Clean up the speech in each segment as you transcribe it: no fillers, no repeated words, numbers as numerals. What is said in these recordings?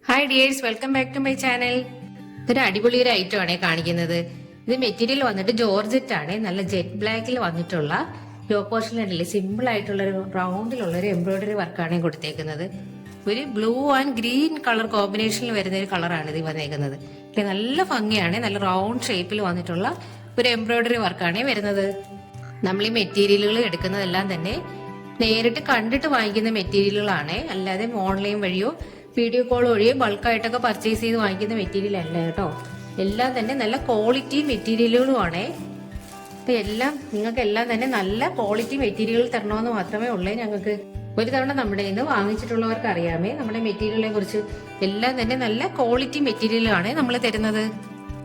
Hi dears, welcome back to my channel. ഇതൊരു അടിപൊളി ഒരു ഐറ്റം ആണ് കാണിക്കുന്നത്. ഇത് മെറ്റീരിയൽ വന്നിട്ട് ജോർജറ്റ് ആണ്. നല്ല ജെറ്റ് ബ്ലാക്കിൽ വന്നിട്ടുള്ള യോക്ക് പോർഷനിൽ സിമ്പിൾ ആയിട്ടുള്ള ഒരു റൗണ്ടിലുള്ള ഒരു എംബ്രോയിഡറി വർക്കാണ് കൊടുത്തേക്കുന്നത്. ഒരു ബ്ലൂ ആൻഡ് ഗ്രീൻ കളർ കോമ്പിനേഷനിൽ വരുന്ന ഒരു കളറാണ് ഇത് വന്നേക്കുന്നത്. നല്ല ഭംഗിയാണ്. നല്ല റൗണ്ട് ഷേപ്പിൽ വന്നിട്ടുള്ള ഒരു എംബ്രോയിഡറി വർക്കാണ് വരുന്നത്. നമ്മൾ ഈ മെറ്റീരിയലുകൾ എടുക്കുന്നതെല്ലാം തന്നെ നേരിട്ട് കണ്ടിട്ട് വാങ്ങിക്കുന്ന മെറ്റീരിയലുകളാണ്, അല്ലാതെ ഓൺലൈൻ വഴിയോ വീഡിയോ കോൾ വഴിയോ ബൾക്കായിട്ടൊക്കെ പർച്ചേസ് ചെയ്ത് വാങ്ങിക്കുന്ന മെറ്റീരിയൽ അല്ല കേട്ടോ. എല്ലാം തന്നെ നല്ല ക്വാളിറ്റി മെറ്റീരിയലുകളുമാണ്. അപ്പൊ നിങ്ങൾക്ക് എല്ലാം തന്നെ നല്ല ക്വാളിറ്റി മെറ്റീരിയൽ തരണമെന്ന് മാത്രമേ ഉള്ളൂ. ഞങ്ങൾക്ക് ഒരു തവണ നമ്മുടെ ഇന്ന് വാങ്ങിച്ചിട്ടുള്ളവർക്ക് അറിയാമേ നമ്മുടെ മെറ്റീരിയലിനെ കുറിച്ച്. എല്ലാം തന്നെ നല്ല ക്വാളിറ്റി മെറ്റീരിയലാണ് നമ്മൾ തരുന്നത്.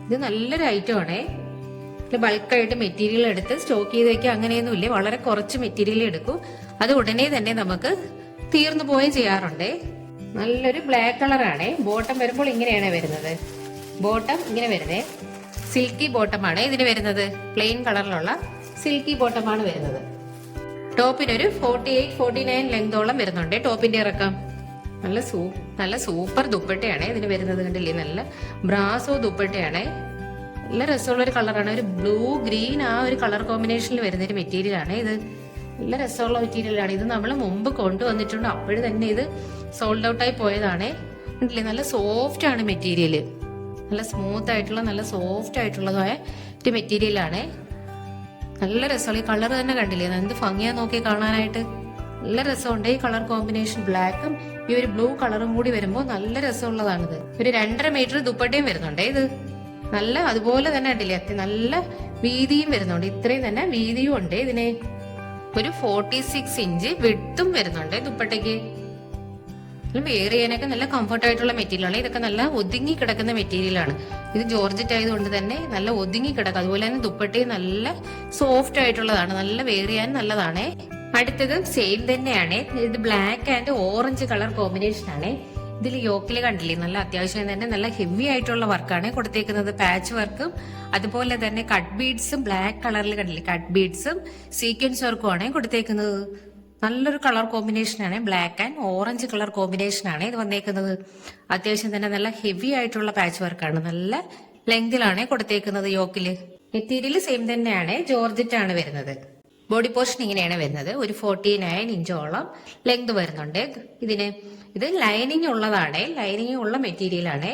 ഇത് നല്ലൊരു ഐറ്റം ആണേ. ബൾക്കായിട്ട് മെറ്റീരിയൽ എടുത്ത് സ്റ്റോക്ക് ചെയ്ത് വെക്കുക അങ്ങനെയൊന്നുമില്ല. വളരെ കുറച്ച് മെറ്റീരിയൽ എടുക്കും, അത് ഉടനെ തന്നെ നമുക്ക് തീർന്നു പോവുകയും ചെയ്യാറുണ്ട്. നല്ലൊരു ബ്ലാക്ക് കളറാണ്. ബോട്ടം വരുമ്പോൾ ഇങ്ങനെയാണ് വരുന്നത്. ബോട്ടം ഇങ്ങനെ വരുന്നത് സിൽക്കി ബോട്ടമാണ് ഇതിന് വരുന്നത്. പ്ലെയിൻ കളറിലുള്ള സിൽക്കി ബോട്ടമാണ് വരുന്നത്. ടോപ്പിനൊരു 48-49 ലെങ്തോളം വരുന്നുണ്ട് ടോപ്പിന്റെ ഇറക്കം. നല്ല സൂപ്പർ ദുപ്പട്ടയാണ് ഇതിന് വരുന്നത്. കണ്ടില്ലേ, നല്ല ബ്രാസോ ദുപ്പട്ടയാണ്. നല്ല രസമുള്ള ഒരു കളറാണ്. ഒരു ബ്ലൂ ഗ്രീൻ ആ ഒരു കളർ കോമ്പിനേഷനിൽ വരുന്ന ഒരു മെറ്റീരിയൽ ആണ് ഇത്. നല്ല രസമുള്ള മെറ്റീരിയലാണ്. ഇത് നമ്മൾ മുമ്പ് കൊണ്ടുവന്നിട്ടുണ്ട്, അപ്പോഴും തന്നെ ഇത് സോൾഡ് ഔട്ട് ആയി പോയതാണ്. കണ്ടില്ലേ, നല്ല സോഫ്റ്റ് ആണ് മെറ്റീരിയൽ. നല്ല സ്മൂത്ത് ആയിട്ടുള്ള നല്ല സോഫ്റ്റ് ആയിട്ടുള്ളതായ ഒരു മെറ്റീരിയലാണ്. നല്ല രസമുള്ള ഈ കളർ തന്നെ കണ്ടില്ലേ, എന്ത് ഭംഗിയാ നോക്കി കാണാനായിട്ട്. നല്ല രസമുണ്ട് ഈ കളർ കോമ്പിനേഷൻ. ബ്ലാക്കും ഈ ഒരു ബ്ലൂ കളറും കൂടി വരുമ്പോൾ നല്ല രസമുള്ളതാണിത്. ഒരു 2.5 മീറ്റർ ദുപ്പട്ടയും വരുന്നുണ്ട് ഇത്. നല്ല അതുപോലെ തന്നെ കണ്ടില്ലേ, നല്ല വീതിയും വരുന്നുണ്ട്. ഇത്രയും തന്നെ വീതിയും ഉണ്ട് ഇതിന്. ഒരു 46 ഇഞ്ച് വിഡ്ത്തും വരുന്നുണ്ട് ദുപ്പട്ടയ്ക്ക്. വെയർ ചെയ്യാനൊക്കെ നല്ല കംഫർട്ട് ആയിട്ടുള്ള മെറ്റീരിയലാണ്. ഇതൊക്കെ നല്ല ഒതുങ്ങി കിടക്കുന്ന മെറ്റീരിയലാണ്. ഇത് ജോർജറ്റ് ആയതുകൊണ്ട് തന്നെ നല്ല ഒതുങ്ങി കിടക്കും. അതുപോലെ തന്നെ ദുപ്പട്ടയും നല്ല സോഫ്റ്റ് ആയിട്ടുള്ളതാണ്. നല്ല വെയർ ചെയ്യാൻ നല്ലതാണ്. അടുത്തത് സെയിം തന്നെയാണ്. ഇത് black and orange colour combination ആണ്. ഇതിൽ യോക്കില് കണ്ടില്ലേ, നല്ല അത്യാവശ്യം തന്നെ നല്ല ഹെവി ആയിട്ടുള്ള വർക്കാണ് കൊടുത്തേക്കുന്നത്. പാച്ച് വർക്കും അതുപോലെ തന്നെ കട്ട് ബീഡ്സും ബ്ലാക്ക് കളറിൽ കണ്ടില്ലേ, കട്ട് ബീഡ്സും സീക്വൻസ് വർക്കും ആണ് കൊടുത്തേക്കുന്നത്. നല്ലൊരു കളർ കോമ്പിനേഷൻ ആണ്. Black and orange colour combination ആണ് ഇത് വന്നേക്കുന്നത്. അത്യാവശ്യം തന്നെ നല്ല ഹെവി ആയിട്ടുള്ള പാച്ച് വർക്കാണ്. നല്ല ലെങ്തിലാണ് കൊടുത്തേക്കുന്നത് യോക്കില്. മെറ്റീരിയൽ സെയിം തന്നെയാണ്. ജോർജറ്റ് ആണ് വരുന്നത്. ബോഡി പോർഷൻ ഇങ്ങനെയാണ് വരുന്നത്. ഒരു 49 ഇഞ്ചോളം ലെങ്ത് വരുന്നുണ്ട് ഇതിന്. ഇത് ലൈനിങ് ഉള്ളതാണ്, ലൈനിങ് ഉള്ള മെറ്റീരിയൽ ആണ്.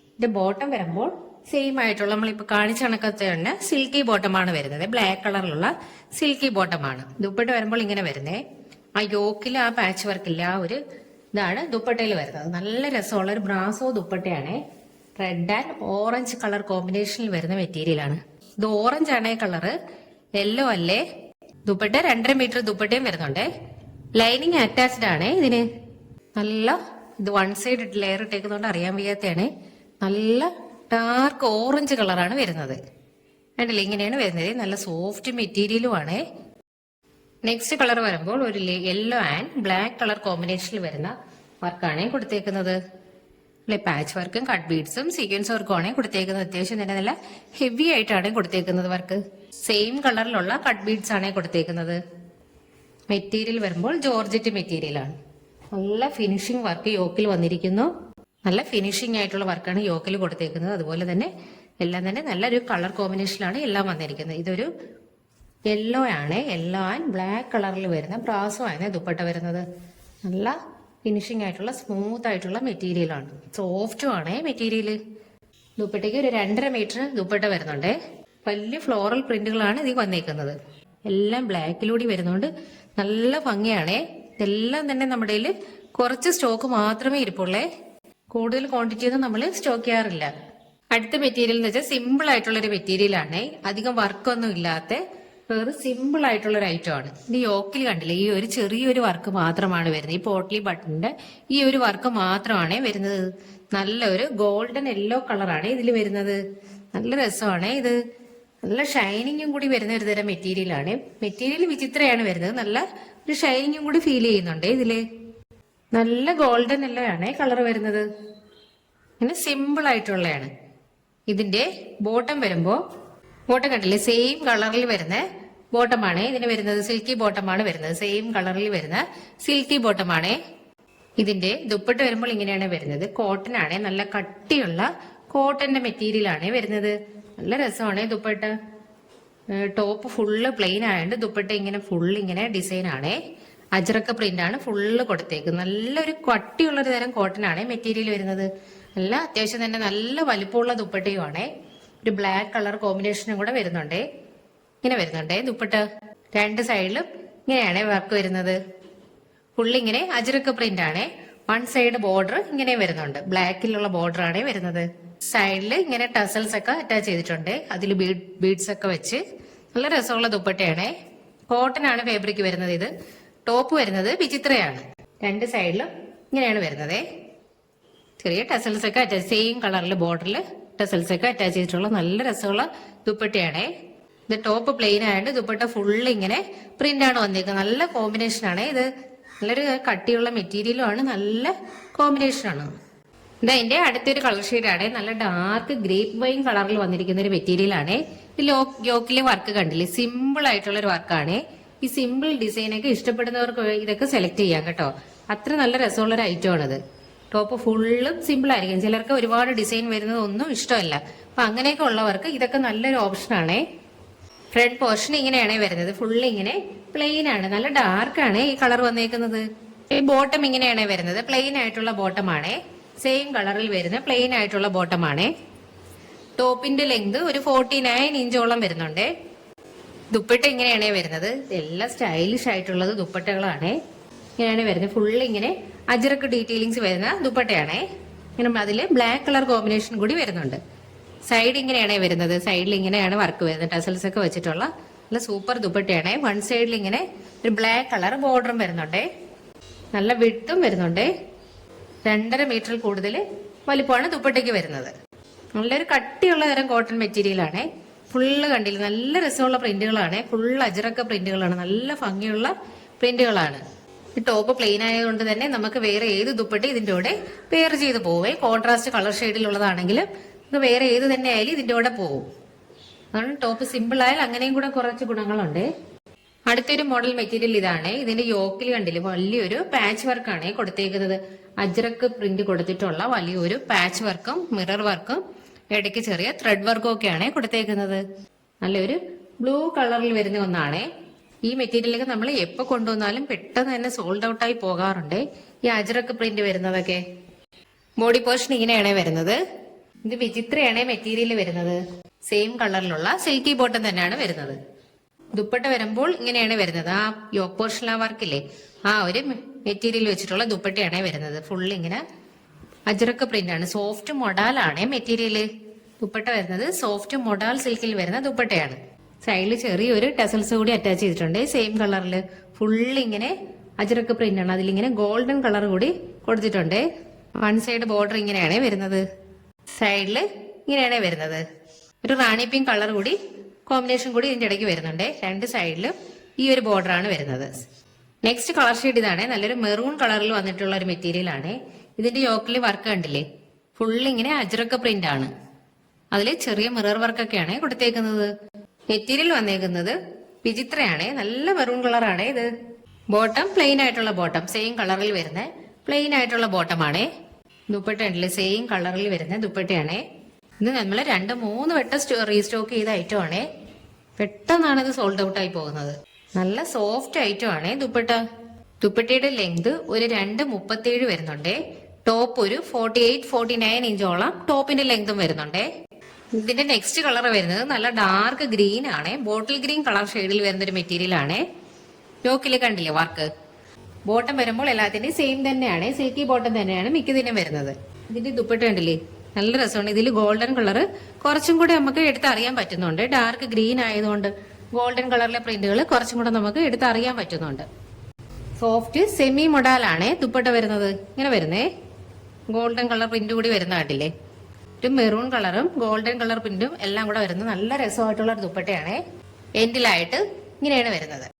ഇതിന്റെ ബോട്ടം വരുമ്പോൾ സെയിം ആയിട്ടുള്ള നമ്മളിപ്പോ കാണിച്ച കണക്കത്തെ തന്നെ സിൽക്കി ബോട്ടമാണ് വരുന്നത്. ബ്ലാക്ക് കളറിലുള്ള സിൽക്കി ബോട്ടമാണ്. ദുപ്പട്ട വരുമ്പോൾ ഇങ്ങനെ വരുന്നേ. ആ യോക്കിൽ ആ പാച്ച് വർക്കില്ല, ആ ഒരു ഇതാണ് ദുപ്പട്ടയിൽ വരുന്നത്. നല്ല രസമുള്ള ഒരു ബ്രാസോ ദുപ്പട്ടയാണ്. റെഡ് ആൻഡ് ഓറഞ്ച് കളർ കോമ്പിനേഷനിൽ വരുന്ന മെറ്റീരിയലാണ്. ഇത് ഓറഞ്ച് ആണ് കളറ്, യെല്ലോ അല്ലേ. ദുപ്പട്ട 2.5 മീറ്റർ ദുപ്പട്ടയും വരുന്നുണ്ട്. ലൈനിങ് അറ്റാച്ച്ഡ് ആണ് ഇതിന്. നല്ല ഇത് വൺ സൈഡ് ലെയർ ഇട്ടേക്കുന്നതുകൊണ്ട് അറിയാൻ വയ്യാത്തതാണ്. നല്ല ഡാർക്ക് ഓറഞ്ച് കളറാണ് വരുന്നത്. കണ്ടില്ലേ, ഇങ്ങനെയാണ് വരുന്നത്. നല്ല സോഫ്റ്റ് മെറ്റീരിയലും ആണ്. നെക്സ്റ്റ് കളർ വരുമ്പോൾ ഒരു യെല്ലോ ആൻഡ് ബ്ലാക്ക് കളർ കോമ്പിനേഷനിൽ വരുന്ന വർക്കാണ് കൊടുത്തേക്കുന്നത്. അല്ലെ, പാച്ച് വർക്കും കട്ട് ബീഡ്സും സീക്വൻസ് വർക്കും ആണ് കൊടുത്തേക്കുന്നത്. അത്യാവശ്യം തന്നെ നല്ല ഹെവി ആയിട്ടാണ് കൊടുത്തേക്കുന്നത് വർക്ക്. സെയിം കളറിലുള്ള കട്ട് ബീഡ്സ് ആണ് കൊടുത്തേക്കുന്നത്. മെറ്റീരിയൽ വരുമ്പോൾ ജോർജറ്റ് മെറ്റീരിയൽ ആണ്. നല്ല ഫിനിഷിംഗ് വർക്ക് യോക്കിൽ വന്നിരിക്കുന്നു. നല്ല ഫിനിഷിംഗ് ആയിട്ടുള്ള വർക്കാണ് യോക്കിൽ കൊടുത്തേക്കുന്നത്. അതുപോലെ തന്നെ എല്ലാം തന്നെ നല്ലൊരു കളർ കോമ്പിനേഷനിലാണ് എല്ലാം വന്നിരിക്കുന്നത്. ഇതൊരു യെല്ലോ ആണ്. യെല്ലോ ആൻഡ് ബ്ലാക്ക് കളറിൽ വരുന്ന ബ്രാസോ ആണ് ദുപ്പട്ട വരുന്നത്. നല്ല ഫിനിഷിംഗ് ആയിട്ടുള്ള സ്മൂത്ത് ആയിട്ടുള്ള മെറ്റീരിയലാണ്. സോഫ്റ്റും ആണ് മെറ്റീരിയൽ. ദുപ്പട്ടയ്ക്ക് ഒരു 2.5 മീറ്റർ ദുപ്പട്ട വരുന്നുണ്ട്. വലിയ ഫ്ലോറൽ പ്രിന്റുകളാണ് ഇതിൽ വന്നേക്കുന്നത്. എല്ലാം ബ്ലാക്കിലൂടെ വരുന്നുണ്ട്. നല്ല ഭംഗിയാണേ. ഇതെല്ലാം തന്നെ നമ്മുടെ കയ്യിൽ കുറച്ച് സ്റ്റോക്ക് മാത്രമേ ഇരിപ്പുള്ളേ. കൂടുതൽ ക്വാണ്ടിറ്റി ഒന്നും നമ്മൾ സ്റ്റോക്ക് ചെയ്യാറില്ല. അടുത്ത മെറ്റീരിയൽ എന്ന് വെച്ചാൽ സിമ്പിൾ ആയിട്ടുള്ള ഒരു മെറ്റീരിയൽ ആണ്. അധികം വർക്കൊന്നും ഇല്ലാത്ത വേറെ സിമ്പിൾ ആയിട്ടുള്ള ഒരു ഐറ്റം ആണ്. ഇത് യോക്കിൽ കണ്ടില്ലേ, ഈ ഒരു ചെറിയൊരു വർക്ക് മാത്രമാണ് വരുന്നത്. ഈ പോട്ട്ലി ബട്ടണിന്റെ ഈ ഒരു വർക്ക് മാത്രമാണ് വരുന്നത്. നല്ലൊരു ഗോൾഡൻ യെല്ലോ കളറാണ് ഇതിൽ വരുന്നത്. നല്ല രസമാണ് ഇത്. നല്ല ഷൈനിങ്ങും കൂടി വരുന്ന ഒരു തരം മെറ്റീരിയലാണ്. മെറ്റീരിയൽ വിചിത്രയാണ് വരുന്നത്. നല്ല ഒരു ഷൈനിങ്ങും കൂടി ഫീൽ ചെയ്യുന്നുണ്ട് ഇതില്. നല്ല ഗോൾഡൻ യെല്ലോ ആണ് കളർ വരുന്നത്. ഇങ്ങനെ സിമ്പിൾ ആയിട്ടുള്ളതാണ്. ഇതിന്റെ ബോട്ടം വരുമ്പോൾ ബോട്ടം കണ്ടില്ലേ, സെയിം കളറിൽ വരുന്ന ബോട്ടമാണ് ഇതിന് വരുന്നത്. സിൽക്കി ബോട്ടമാണ് വരുന്നത്. സെയിം കളറിൽ വരുന്ന സിൽക്കി ബോട്ടമാണ്. ഇതിന്റെ ദുപ്പട്ട വരുമ്പോൾ ഇങ്ങനെയാണ് വരുന്നത്. കോട്ടൺ ആണ്, നല്ല കട്ടിയുള്ള കോട്ടന്റെ മെറ്റീരിയൽ ആണ് വരുന്നത്. നല്ല രസമാണ് ദുപ്പട്ട. ടോപ്പ് ഫുള്ള് പ്ലെയിൻ ആയതുകൊണ്ട് ദുപ്പട്ട ഇങ്ങനെ ഫുള്ള് ഇങ്ങനെ ഡിസൈൻ ആണ്. അജ്രക്ക പ്രിന്റ് ആണ് ഫുള്ള് കൊടുത്തേക്കുന്നത്. നല്ലൊരു കട്ടിയുള്ള ഒരു തരം കോട്ടൺ ആണ് മെറ്റീരിയൽ വരുന്നത്. നല്ല അത്യാവശ്യം തന്നെ നല്ല വലിപ്പമുള്ള ദുപ്പട്ടയുമാണ്. ഒരു ബ്ലാക്ക് കളർ കോമ്പിനേഷനും കൂടെ വരുന്നുണ്ട്. ഇങ്ങനെ വരുന്നുണ്ട് ദുപ്പട്ട. രണ്ട് സൈഡിലും ഇങ്ങനെയാണ് വർക്ക് വരുന്നത്. ഫുള്ള് ഇങ്ങനെ അജ്രക്ക പ്രിന്റ് ആണ്. വൺ സൈഡ് ബോർഡർ ഇങ്ങനെ വരുന്നുണ്ട്. ബ്ലാക്കിലുള്ള ബോർഡർ ആണ് വരുന്നത്. സൈഡിൽ ഇങ്ങനെ ടസൽസ് ഒക്കെ അറ്റാച്ച് ചെയ്തിട്ടുണ്ട്. അതിൽ ബീഡ്സ് ഒക്കെ വെച്ച് നല്ല രസമുള്ള ദുപ്പട്ടയാണ്. കോട്ടൺ ആണ് ഫാബ്രിക് വരുന്നത്. ഇത് ടോപ്പ് വരുന്നത് വിചിത്രയാണ്. രണ്ട് സൈഡിലും ഇങ്ങനെയാണ് വരുന്നത്. ചെറിയ ടസൽസ് ഒക്കെ അറ്റാച്ച്, സെയിം കളറിൽ ബോർഡറിൽ ടസൽസ് ഒക്കെ അറ്റാച്ച് ചെയ്തിട്ടുള്ള നല്ല രസമുള്ള ദുപ്പട്ടയാണ്. ഇത് ടോപ്പ് പ്ലെയിൻ ആയതുകൊണ്ട് ദുപ്പട്ട ഫുള്ള് ഇങ്ങനെ പ്രിന്റ് ആണ് വന്നിരിക്കുന്നത്. നല്ല കോമ്പിനേഷൻ ആണ്. ഇത് നല്ലൊരു കട്ടിയുള്ള മെറ്റീരിയലും ആണ്, നല്ല കോമ്പിനേഷൻ ആണ്. ഇത് അതിന്റെ അടുത്തൊരു കളർ ഷെയ്ഡാണ്. നല്ല ഡാർക്ക് ഗ്രേപ്പ് വൈൻ കളറിൽ വന്നിരിക്കുന്ന ഒരു മെറ്റീരിയൽ ആണ്. ഈ യോക്കിലെ വർക്ക് കണ്ടില്ലേ, സിമ്പിൾ ആയിട്ടുള്ള ഒരു വർക്കാണ്. ഈ സിമ്പിൾ ഡിസൈൻ ഒക്കെ ഇഷ്ടപ്പെടുന്നവർക്ക് ഇതൊക്കെ സെലക്ട് ചെയ്യാം കേട്ടോ. അത്ര നല്ല രസമുള്ള ഒരു ഐറ്റം ആണിത്. ടോപ്പ് ഫുള്ളും സിമ്പിൾ ആയിരിക്കും. ചിലർക്ക് ഒരുപാട് ഡിസൈൻ വരുന്നത് ഒന്നും ഇഷ്ടമല്ല. അപ്പൊ അങ്ങനെയൊക്കെ ഉള്ളവർക്ക് ഇതൊക്കെ നല്ലൊരു ഓപ്ഷൻ ആണ്. ഫ്രണ്ട് പോർഷൻ ഇങ്ങനെയാണ് വരുന്നത്. ഫുള്ള് ഇങ്ങനെ പ്ലെയിൻ ആണ്, നല്ല ഡാർക്ക് ആണ് ഈ കളർ വന്നേക്കുന്നത്. ഈ ബോട്ടം ഇങ്ങനെയാണ് വരുന്നത്. പ്ലെയിൻ ആയിട്ടുള്ള ബോട്ടം ആണ്. സെയിം കളറിൽ വരുന്ന പ്ലെയിൻ ആയിട്ടുള്ള ബോട്ടം ആണ്. ടോപ്പിന്റെ ലെങ്ത് ഒരു 49 ഇഞ്ചോളം വരുന്നുണ്ട്. ദുപ്പട്ട ഇങ്ങനെയാണ് വരുന്നത്. എല്ലാം സ്റ്റൈലിഷ് ആയിട്ടുള്ളത് ദുപ്പട്ടകളാണ്. ഇങ്ങനെയാണ് വരുന്നത്. ഫുള്ള് ഇങ്ങനെ അജ്രക്ക് ഡീറ്റെയിലിങ്സ് വരുന്ന ദുപ്പട്ടയാണ്. ഇങ്ങനെ അതിൽ ബ്ലാക്ക് കളർ കോമ്പിനേഷൻ കൂടി വരുന്നുണ്ട്. സൈഡ് ഇങ്ങനെയാണ് വരുന്നത്. സൈഡിൽ ഇങ്ങനെയാണ് വർക്ക് വരുന്നത്. ടസൽസ് ഒക്കെ വെച്ചിട്ടുള്ള നല്ല സൂപ്പർ ദുപ്പട്ടയാണ്. വൺ സൈഡിൽ ഇങ്ങനെ ഒരു ബ്ലാക്ക് കളർ ബോർഡറും വരുന്നുണ്ട്. നല്ല വിഡ്ത്തും വരുന്നുണ്ട്. 2.5 മീറ്റർ കൂടുതൽ വലിപ്പമാണ് ദുപ്പട്ടയ്ക്ക് വരുന്നത്. നല്ലൊരു കട്ടിയുള്ള തരം കോട്ടൺ മെറ്റീരിയൽ ആണ്. ഫുള്ള് കണ്ടില്ല, നല്ല രസമുള്ള പ്രിന്റുകളാണ്. ഫുള്ള് അജ്രക്ക പ്രിന്റുകളാണ്. നല്ല ഭംഗിയുള്ള പ്രിന്റുകളാണ്. ഈ ടോപ്പ് പ്ലെയിൻ ആയതുകൊണ്ട് തന്നെ നമുക്ക് വേറെ ഏത് ദുപ്പട്ട ഇതിന്റെ കൂടെ പെയർ ചെയ്ത് പോവേ. കോൺട്രാസ്റ്റ് കളർ ഷെയ്ഡിലുള്ളതാണെങ്കിലും നമുക്ക് വേറെ ഏത് തന്നെ ആയാലും ഇതിന്റെ കൂടെ പോവും. അതാണ് ടോപ്പ് സിമ്പിൾ ആയാൽ അങ്ങനെയും കൂടെ കുറച്ച് ഗുണങ്ങളുണ്ട്. അടുത്തൊരു മോഡൽ മെറ്റീരിയൽ ഇതാണ്. ഇതിന്റെ യോക്കിൽ കണ്ടില്ലേ, വലിയൊരു പാച്ച് വർക്കാണ് കൊടുത്തേക്കുന്നത്. അജ്രക്ക് പ്രിന്റ് കൊടുത്തിട്ടുള്ള വലിയൊരു പാച്ച് വർക്കും മിറർ വർക്കും ഇടയ്ക്ക് ചെറിയ ത്രെഡ് വർക്കും ഒക്കെയാണ് കൊടുത്തേക്കുന്നത്. നല്ലൊരു ബ്ലൂ കളറിൽ വരുന്ന ഒന്നാണ്. ഈ മെറ്റീരിയലൊക്കെ നമ്മൾ എപ്പോൾ കൊണ്ടുവന്നാലും പെട്ടെന്ന് തന്നെ സോൾഡ് ഔട്ടായി പോകാറുണ്ട്. ഈ അജ്രക്ക് പ്രിന്റ് വരുന്നതൊക്കെ. ബോഡി പോർഷൻ ഇങ്ങനെയാണ് വരുന്നത്. ഇത് വിചിത്രയാണ് മെറ്റീരിയൽ വരുന്നത്. സെയിം കളറിലുള്ള സിൽക്കി ബോട്ടം തന്നെയാണ് വരുന്നത്. ദുപ്പട്ട വരുമ്പോൾ ഇങ്ങനെയാണ് വരുന്നത്. ആ യോക്ക് പോർഷൻ വർക്കില്ലേ, ആ ഒരു മെറ്റീരിയൽ വെച്ചിട്ടുള്ള ദുപ്പട്ടയാണ് വരുന്നത്. ഫുള്ള് ഇങ്ങനെ അജ്രക്ക് പ്രിന്റ് ആണ്. സോഫ്റ്റ് മൊഡാലാണ് മെറ്റീരിയല്. ദുപ്പട്ട വരുന്നത് സോഫ്റ്റ് മൊഡാൽ സിൽക്കിൽ വരുന്ന ദുപ്പട്ടയാണ്. സൈഡിൽ ചെറിയൊരു ടെസൽസ് കൂടി അറ്റാച്ച് ചെയ്തിട്ടുണ്ട്. സെയിം കളറിൽ ഫുള്ള് ഇങ്ങനെ അജ്രക്ക് പ്രിന്റ് ആണ്. അതിലിങ്ങനെ ഗോൾഡൻ കളർ കൂടി കൊടുത്തിട്ടുണ്ട്. വൺ സൈഡ് ബോർഡർ ഇങ്ങനെയാണ് വരുന്നത്. സൈഡിൽ ഇങ്ങനെയാണ് വരുന്നത്. ഒരു റാണി പിങ്ക് കളർ കൂടി കോമ്പിനേഷൻ കൂടി ഇതിന്റെ ഇടയ്ക്ക് വരുന്നുണ്ട്. രണ്ട് സൈഡിലും ഈ ഒരു ബോർഡർ ആണ് വരുന്നത്. നെക്സ്റ്റ് കളർ ഷെയ്ഡ് ഇതാണ്. നല്ലൊരു മെറൂൺ കളറിൽ വന്നിട്ടുള്ള ഒരു മെറ്റീരിയൽ ആണ്. ഇതിന്റെ യോക്കിൽ വർക്ക് കണ്ടില്ലേ, ഫുള്ള് ഇങ്ങനെ അജ്രക്ക പ്രിന്റ് ആണ്. അതിൽ ചെറിയ മിറർ വർക്കൊക്കെയാണ് കൊടുത്തേക്കുന്നത്. മെറ്റീരിയൽ വന്നേക്കുന്നത് വിചിത്രയാണ്. നല്ല മെറൂൺ കളറാണ് ഇത്. ബോട്ടം പ്ലെയിൻ ആയിട്ടുള്ള ബോട്ടം, സെയിം കളറിൽ വരുന്ന പ്ലെയിൻ ആയിട്ടുള്ള ബോട്ടമാണ്. ദുപ്പട്ട ഉണ്ടല്ലേ, സെയിം കളറിൽ വരുന്ന ദുപ്പട്ടയാണ്. ഇത് നമ്മൾ 2-3 വട്ടം റീസ്റ്റോക്ക് ചെയ്ത ഐറ്റം ആണ്. പെട്ടെന്നാണ് ഇത് സോൾഡ് ഔട്ട് ആയി പോകുന്നത്. നല്ല സോഫ്റ്റ് ഐറ്റം ആണ് ദുപ്പട്ട. ദുപ്പട്ടയുടെ ലെങ്ത് ഒരു 2.37 വരുന്നുണ്ട്. ടോപ്പ് ഒരു 48-49 ഇഞ്ചോളം ടോപ്പിന്റെ ലെങ്തും വരുന്നുണ്ട്. ഇതിന്റെ നെക്സ്റ്റ് കളർ വരുന്നത് നല്ല ഡാർക്ക് ഗ്രീൻ ആണ്. ബോട്ടിൽ ഗ്രീൻ കളർ ഷെയ്ഡിൽ വരുന്ന ഒരു മെറ്റീരിയൽ ആണ്. യോക്കില് കണ്ടില്ലേ വർക്ക്. ബോട്ടം വരുമ്പോൾ എല്ലാത്തിന്റെയും സെയിം തന്നെയാണ്. സിൽക്കി ബോട്ടം തന്നെയാണ് മിക്കതിനും വരുന്നത്. ഇതിന്റെ ദുപ്പട്ട കണ്ടില്ലേ, നല്ല രസമാണ്. ഇതിൽ ഗോൾഡൻ കളർ കുറച്ചും കൂടെ നമുക്ക് എടുത്തറിയാൻ പറ്റുന്നുണ്ട്. ഡാർക്ക് ഗ്രീൻ ആയതുകൊണ്ട് ഗോൾഡൻ കളറിലെ പ്രിന്റുകൾ കുറച്ചും കൂടെ നമുക്ക് എടുത്തറിയാൻ പറ്റുന്നുണ്ട്. സോഫ്റ്റ് സെമി മൊഡാലാണ് ദുപ്പട്ട വരുന്നത്. ഇങ്ങനെ വരുന്നേ, ഗോൾഡൻ കളർ പ്രിന്റ് കൂടി വരുന്ന കണ്ടില്ലേ. ഒരു മെറൂൺ കളറും ഗോൾഡൻ കളർ പ്രിന്റും എല്ലാം കൂടെ വരുന്ന നല്ല രസമായിട്ടുള്ള ഒരു ദുപ്പട്ടയാണ്. എൻഡിലായിട്ട് ഇങ്ങനെയാണ് വരുന്നത്.